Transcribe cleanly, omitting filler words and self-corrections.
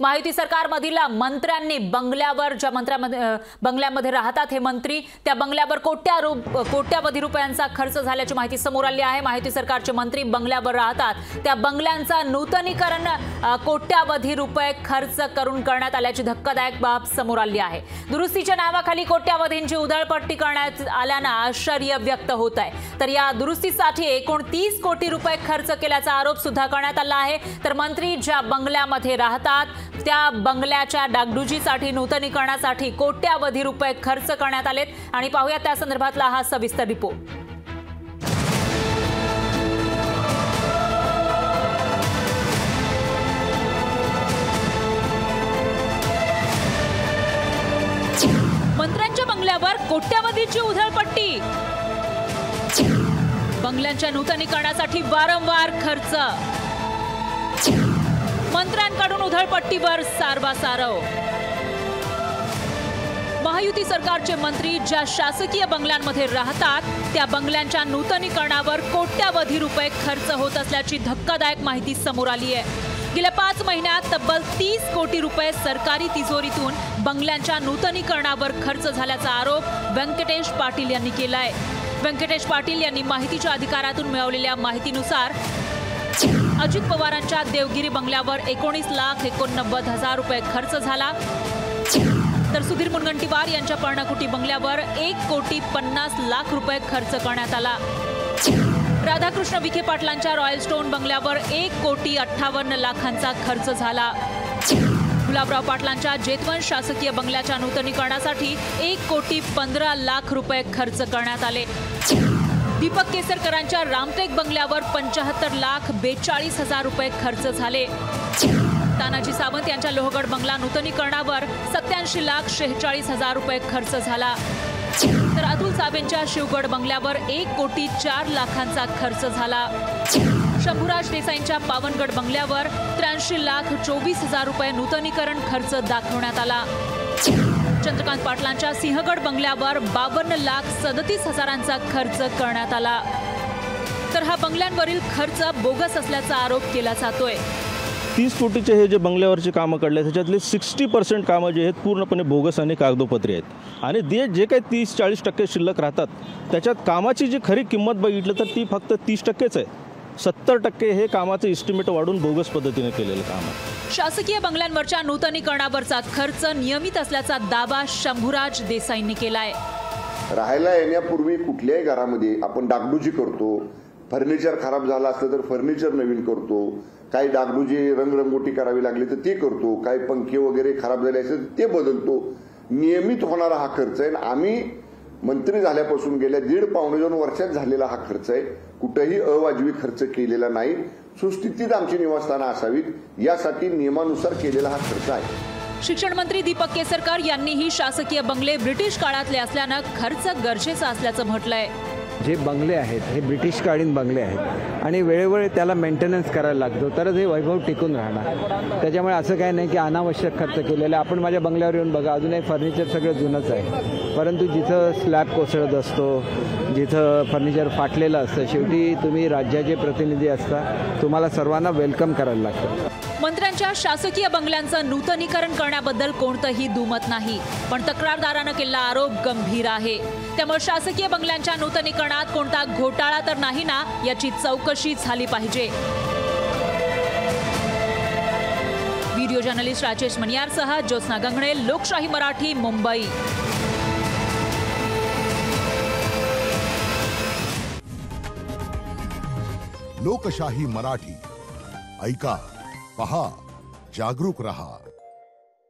महायुती सरकारमधील मंत्र्यांनी बंगल्यावर बंगल्यामध्ये राहतात हे मंत्री त्या बंगल्यावर कोट्यावधी रुपयांचा खर्च झाल्याची माहिती समोर आली आहे। महायुती सरकारचे मंत्री बंगल्यावर राहतात त्या बंगल्यांचा नूतनीकरण कोट्यावधी रुपये खर्च करून करण्यात आल्याची धक्कादायक बाब समोर आली आहे। दुरुस्तीच्या नावाखाली कोट्यावधींची उधळपट्टी करण्यात आल्याने आश्चर्य व्यक्त होत आहे। तर या दुरुस्तीसाठी 29 कोटी रुपये खर्च केल्याचा आरोप सुद्धा करण्यात आला आहे। तर मंत्री ज्या बंगल्यामध्ये राहतात त्या बंगल्याच्या डागडुजीसाठी नूतनीकरणासाठी कोट्यावधी रुपये खर्च करण्यात आलेत आणि पाहूया त्या संदर्भातला हा सविस्तर रिपोर्ट। मंत्र्यांच्या बंगल्यावर कोट्यावधीची उधळपट्टी, बंगल्यांच्या नूतनीकरणासाठी वारंवार खर्च, मंत्र्यांकडून उधळपट्टीवर सारवासारव। महायुती सरकारचे मंत्री ज्या शासकीय बंगल्यांमध्ये राहतात त्या बंगल्यांच्या नूतनीकरणावर कोट्यावधी रुपये खर्च होत असल्याची धक्कादायक माहिती समोर आली आहे। गेल्या 5 महिन्यात तब्बल 30 कोटी रुपये सरकारी तिजोरीतून बंगल्यांच्या नूतनीकरणावर खर्च झाल्याचा आरोप व्यंकटेश पाटील यांनी केलाय। व्यंकटेश पाटील यांनी माहितीच्या अधिकारातून मिळवलेल्या माहितीनुसार अजित पवारांच्या देवगिरी बंगल्यावर 19,89,000 रुपये खर्च झाला। तर सुधीर मुनगंटीवार यांच्या पर्णकुटी बंगल्यावर 1,50,00,000 रुपये खर्च करण्यात आला। राधाकृष्ण विखे पाटलांच्या रॉयल स्टोन बंगल्यावर 1,58,00,000चा खर्च झाला। गुलाबराव पाटलांच्या जेतवंश शासकीय बंगल्याच्या नूतनीकरणासाठी 1,15,00,000 रुपये खर्च करण्यात आले। दीपक केसरकरांच्या रामटेक बंगल्यावर 75,42,000 रुपये खर्च झाले। तानाजी सावंत यांच्या लोहगड बंगला नूतनीकरणावर 87,46,000 रुपये खर्च झाला। तर अतुल सावेंच्या शिवगड बंगल्यावर 1,04,00,000चा खर्च झाला। शंभूराज देसाईंच्या पावनगड बंगल्यावर 83,24,000 रुपये नूतनीकरण खर्च दाखवण्यात आला। चंद्रकांत पाटलांच्या सिंहगड बंगल्यावर 52,37,000चा खर्च करण्यात आला। तर हा बंगल्यांवरील खर्च बोगस असल्याचा आरोप केला जातोय। 30 कोटीचे हे जे बंगल्यावरचे कामं काढले त्याच्यातले 60% कामं जे आहेत पूर्णपणे बोगस आणि कागदोपत्री आहेत आणि जे काही 30-40% शिल्लक राहतात त्याच्यात कामाची जी खरी किंमत बघितलं तर ती फक्त 30%च आहे। 70% हे कामाचं एस्टिमेट वाढून बोगस पद्धतीने केलेलं काम आहे। शासकीय बंगल्यांवरच्या नूतनीकरणावरचा खर्च नियमित असल्याचा दावा शंभूराज देसाईंनी केलाय। राहायला येण्यापूर्वी कुठल्याही घरामध्ये आपण डागडुजी करतो, फर्निचर खराब झालं असलं तर फर्निचर नवीन करतो, काही डागडुजी रंगरंगोटी करावी लागली तर ते करतो, काही पंखे वगैरे खराब झाले असेल तर ते बदलतो। नियमित होणारा हा खर्च आहे। आम्ही मंत्री झाल्यापासून गेल्या 1.5-2 वर्षात झालेला हा खर्च आहे। कुठेही अवाजवी खर्च केलेला नाही। सुस्थितीत आमची निवासस्थानं असावीत यासाठी नियमानुसार केलेला हा खर्च आहे। शिक्षण मंत्री दीपक केसरकर यांनीही शासकीय बंगले ब्रिटिश काळातले असल्याने खर्च गरजेचा असल्याचं म्हटलंय। जे बंगले आहेत हे ब्रिटिशकालीन बंगले आहेत आणि वेळोवेळी त्याला मेंटेनन्स करायला लागतो तरच हे वैभव टिकून राहणार। त्याच्यामुळे असं काही नाही की अनावश्यक खर्च केलेला। आपण माझ्या बंगल्यावर येऊन बघा, अजूनही फर्निचर सगळं जुनंच आहे, परंतु जिथं स्लॅब कोसळत असतो, जिथं फर्निचर फाटलेलं असतं, शेवटी तुम्ही राज्याचे प्रतिनिधी असता, तुम्हाला सर्वांना वेलकम करायला लागतं। मंत्र्यांच्या शासकीय बंगल्यांचं नूतनीकरण करण्याबद्दल कोणतंही दुमत नाही, पण तक्रारदारानं केलेला आरोप गंभीर आहे। त्यामुळे शासकीय बंगल्यांच्या नूतनीकरणात कोणता घोटाळा तर नाही ना याची चौकशी झाली पाहिजे। व्हिडिओ जर्नलिस्ट राजेश मणियारसह ज्योत्स्ना गंगणे, लोकशाही मराठी, मुंबई। लोकशाही मराठी ऐका, पहा, जागरूक रहा।